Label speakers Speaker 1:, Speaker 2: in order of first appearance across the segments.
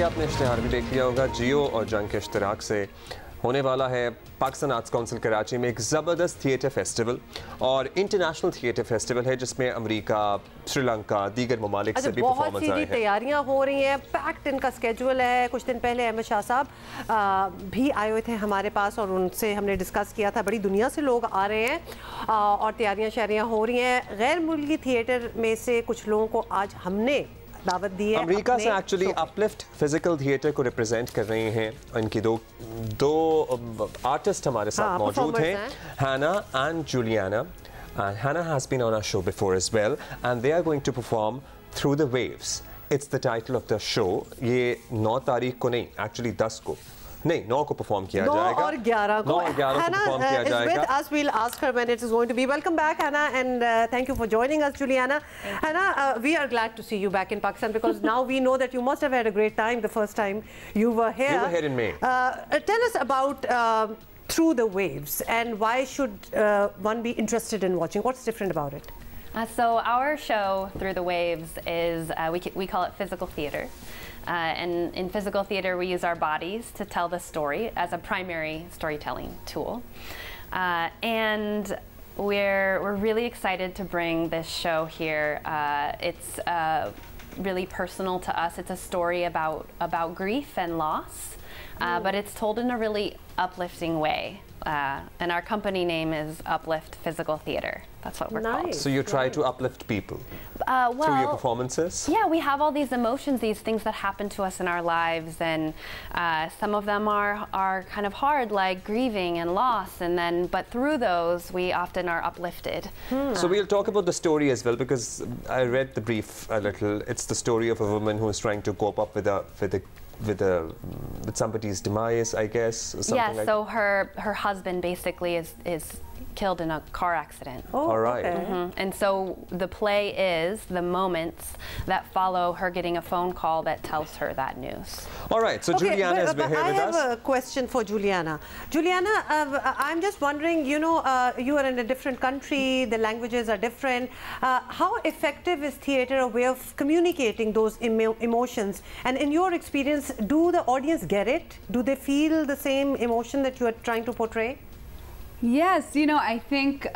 Speaker 1: कि आपने इश्तिहार भी देख लिया होगा, जियो और जंग के इश्तिराक से होने वाला है पाकिस्तान आर्ट्स काउंसिल कराची में एक ज़बरदस्त थिएटर फेस्टिवल और इंटरनेशनल थिएटर फेस्टिवल है जिसमें अमेरिका, श्रीलंका, दीगर ममालिक से भी परफॉर्मेंस आए हैं।
Speaker 2: तैयारियां हो रही हैं, पैक्ड इनका स्केड्यूल है। कुछ दिन पहले अहमद शाह साहब भी आए हुए थे हमारे पास और उनसे हमने डिस्कस किया था। बड़ी दुनिया से लोग आ रहे हैं और तैयारियां शायरियां हो रही हैं। गैर मुल्की थिएटर में से कुछ लोगों को आज हमने दावत दी है।
Speaker 1: अमेरिका से एक्चुअली अपलिफ्ट फिजिकल थिएटर को रिप्रेजेंट कर रही हैं। इनकी दो आर्टिस्ट हमारे साथ मौजूद हैं, हैना and Juliana. Hannah has been on our show before as well, and they are going to perform Through the Waves. It's the title of the show. ये 9 तारीख को नहीं, actually 10 को नहीं, 9 को परफॉर्म किया जाएगा।
Speaker 2: 9 और 11 को
Speaker 1: परफॉर्म किया जाएगा।
Speaker 2: With us, we'll ask her when it is going to be. Welcome back, Hannah, and thank you for joining us, Juliana. Hannah, we are glad to see you back in Pakistan because now we know that you must have had a great time the first time you were here.
Speaker 1: You were here in May.
Speaker 2: Tell us about Through the Waves and why should one be interested in watching? What's different about it?
Speaker 3: So our show, Through the Waves, is we call it physical theater. And in physical theater, we use our bodies to tell the story as a primary storytelling tool. And we're really excited to bring this show here. It's really personal to us. It's a story about grief and loss, but it's told in a really uplifting way. And our company name is Uplift Physical Theater. That's what we're called.
Speaker 1: So you try to uplift people through your performances?
Speaker 3: Yeah, we have all these emotions, these things that happen to us in our lives, and some of them are kind of hard, like grieving and loss, but through those, we often are uplifted.
Speaker 1: So we'll talk about the story as well, because I read the brief a little. It's the story of a woman who is trying to cope up with somebody's demise, I guess.
Speaker 3: Yeah, so her husband basically is killed in a car accident.
Speaker 2: Oh,
Speaker 1: all right.
Speaker 2: Okay.
Speaker 3: And so the play is the moments that follow her getting a phone call that tells her that news.
Speaker 1: All right, so Juliana is here with us.
Speaker 2: I have a question for Juliana. Juliana, I'm just wondering, you know, you are in a different country, the languages are different. How effective is theater a way of communicating those emotions? And in your experience, do the audience get it? Do they feel the same emotion that you are trying to portray?
Speaker 4: Yes, you know, I think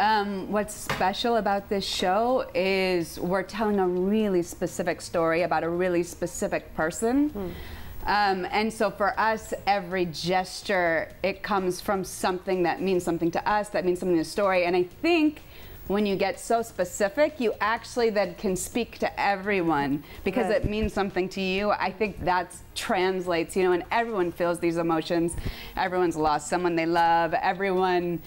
Speaker 4: what's special about this show is we're telling a really specific story about a really specific person. And so for us, every gesture, it comes from something that means something to us, that means something to the story. And I think when you get so specific, you actually then can speak to everyone because it means something to you. I think that translates, you know, and everyone feels these emotions. Everyone's lost someone they love. Everyone,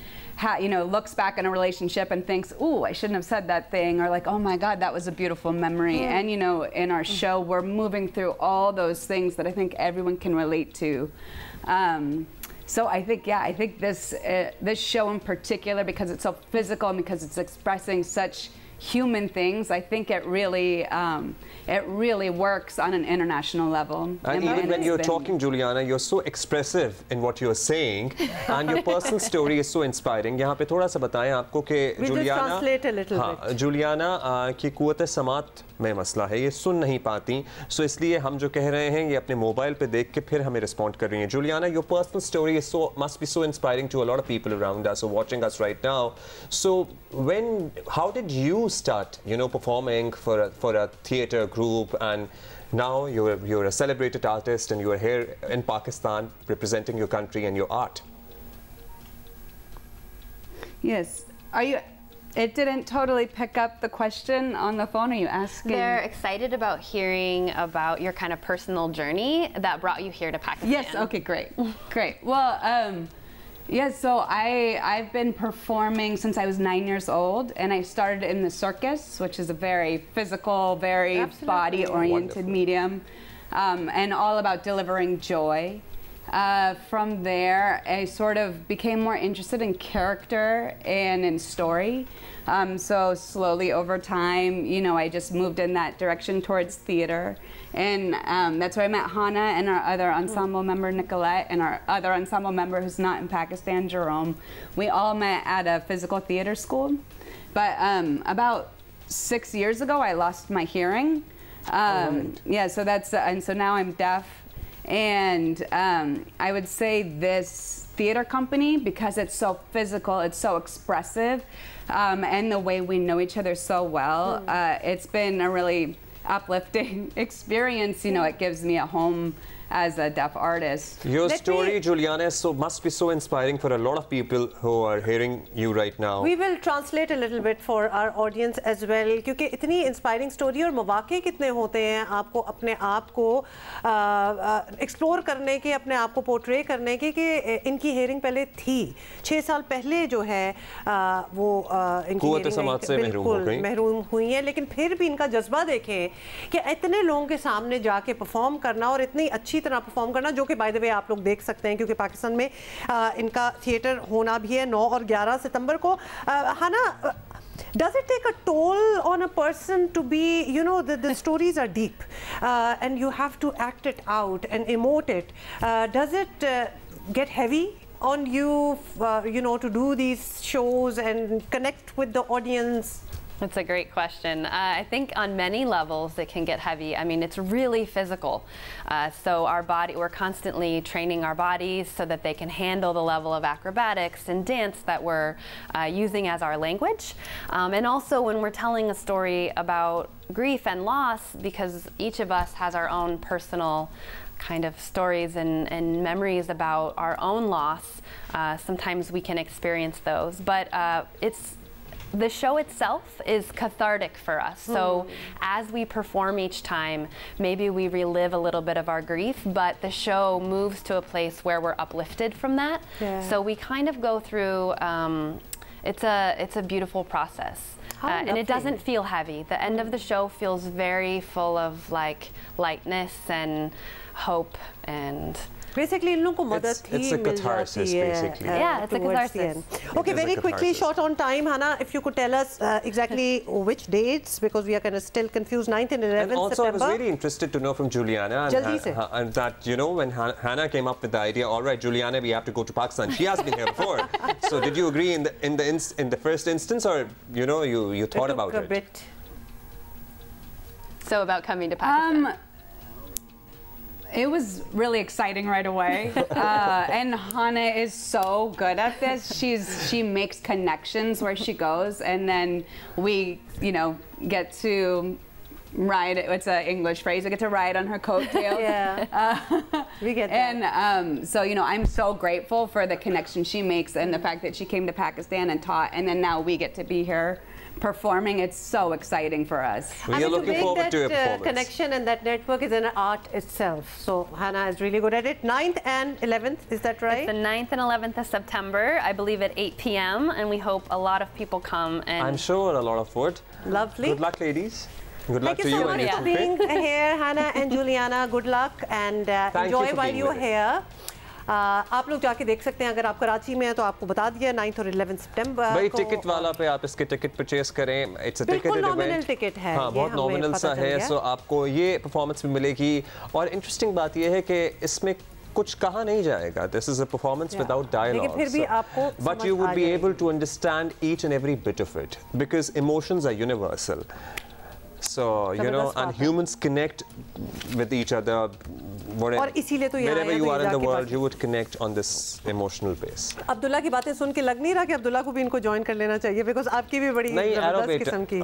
Speaker 4: you know, looks back on a relationship and thinks, "Ooh, I shouldn't have said that thing," or like, "Oh my God, that was a beautiful memory." And you know, in our show, we're moving through all those things that I think everyone can relate to. So I think, yeah, I think this show in particular, because it's so physical and because it's expressing such human things, I think it really works on an international level.
Speaker 1: And even when you're talking, Juliana, you're so expressive in what you're saying, and your personal story is so inspiring. यहाँ पे थोड़ा सा बताएं आपको कि Juliana की कुव्वत समात में मसला है, ये सुन नहीं पाती, सो इसलिए हम जो कह रहे हैं ये अपने मोबाइल पे देख के फिर हमें रिस्पॉन्ड कर रही हैं. Juliana, your personal story is must be so inspiring to a lot of people around us or watching us right now. So how did you start, you know, performing for a theater group, and now you're a celebrated artist and you are here in Pakistan representing your country and your art?
Speaker 4: Yes. It didn't totally pick up the question on the phone. Are you asking?
Speaker 3: They're excited about hearing about your kind of personal journey that brought you here to Pakistan.
Speaker 4: Yes. Okay. Great. Great. Well, yeah. So I've been performing since I was 9 years old, and I started in the circus, which is a very physical, very body-oriented medium, and all about delivering joy. From there, I sort of became more interested in character and in story. So slowly over time, you know, I just moved in that direction towards theater. And that's where I met Hannah and our other ensemble member, Nicolette, and our other ensemble member who's not in Pakistan, Jerome. We all met at a physical theater school. But about 6 years ago, I lost my hearing. Yeah, so that's, and so now I'm deaf. And I would say this theater company, because it's so physical, it's so expressive, and the way we know each other so well, it's been a really uplifting experience. You know, it gives me a home as a deaf artist.
Speaker 1: Your story, Juliana, must be so inspiring for a lot of people who are hearing you right now.
Speaker 2: We will translate a little bit for our audience as well, क्योंकि इतनी inspiring story और मौके कितने होते हैं आपको अपने आप को explore करने के, अपने आप को portray करने के, कि इनकी hearing पहले थी 6 साल पहले जो है वो इनकी hearing बिल्कुल महरूम हुई है, लेकिन फिर भी इनका जज्बा देखें कि इतने लोगों के सामने जाके परफॉर्म करना और इतनी अच्छी तरह परफॉर्म करना, जो कि बाय द वे आप लोग देख सकते हैं क्योंकि पाकिस्तान में इनका थिएटर होना भी है 9 और 11 सितंबर को. हाना, does it take a toll on a person to be, you know, the stories are deep and you have to act it out and emote it. Does it get heavy on you, you know, to do these shows and connect with the audience?
Speaker 3: That's a great question. I think on many levels it can get heavy. I mean, it's really physical. So we're constantly training our bodies so that they can handle the level of acrobatics and dance that we're using as our language. And also when we're telling a story about grief and loss, because each of us has our own personal kind of stories and memories about our own loss, sometimes we can experience those. But the show itself is cathartic for us. So as we perform each time, maybe we relive a little bit of our grief, but the show moves to a place where we're uplifted from that. Yeah. So we kind of go through, it's a beautiful process. And it doesn't feel heavy. The end of the show feels very full of like lightness and hope and
Speaker 2: basically इन लोगों को मदद ही मिल जाती है.
Speaker 3: Yeah, it's a catharsis.
Speaker 2: Okay, very quickly, short on time, Hannah, if you could tell us exactly which dates, because we are kind of still confused. 9th and 11th
Speaker 1: and also
Speaker 2: September.
Speaker 1: I was very interested to know from Juliana and that, you know, when Hannah came up with the idea, all right, Juliana, we have to go to Pakistan. She has been here before. So did you agree in the first instance, or you know, you thought about it? A bit.
Speaker 3: So about coming to Pakistan.
Speaker 4: It was really exciting right away, and Hannah is so good at this. She makes connections where she goes, and then we, you know, get to ride. It's an English phrase. We get to ride on her coattails.
Speaker 2: Yeah, we get that.
Speaker 4: And so, you know, I'm so grateful for the connection she makes and the fact that she came to Pakistan and taught, and then now we get to be here performing. It's so exciting for us.
Speaker 1: We are looking forward to your performance.
Speaker 2: Connection and that network is an art itself. So Hannah is really good at it. 9th and 11th, is that right?
Speaker 3: It's the 9th and 11th of September, I believe at 8 p.m. and we hope a lot of people come. And
Speaker 1: I'm sure a lot of would.
Speaker 2: Lovely.
Speaker 1: Good luck, ladies. Good luck to you.
Speaker 2: Thank you so much for being here, Hannah and Juliana. Good luck and enjoy while you're here. आप लोग जाके देख सकते हैं, अगर आप कराची में हैं तो आपको बता दिया 9th और 11th सितंबर
Speaker 1: भाई टिकट वाला पे आप इसके टिकट परचेस करें. It's a ticket
Speaker 2: nominal ticket है.
Speaker 1: हाँ, बहुत नॉमिनल सा है. सो आपको ये परफॉर्मेंस भी मिलेगी और इंटरेस्टिंग बात ये है कि इसमें कुछ कहा नहीं जाएगा. This is a performance without dialogue.
Speaker 2: फिर भी आपको
Speaker 1: but you would be able to understand each and every bit of it because emotions are universal. So, you know, and humans connect with each other. Wherever you are in the world, you would connect on this emotional base.
Speaker 2: Abdullah की बातें सुन के लग नहीं रहा कि अब्दुल्ला को भी इनको ज्वाइन कर लेना चाहिए, because आपकी भी बड़ी जबरदस्त किस्म की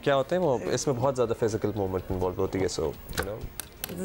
Speaker 1: क्या होते हैं वो, इसमें बहुत ज़्यादा physical movement involved होती है, so you know.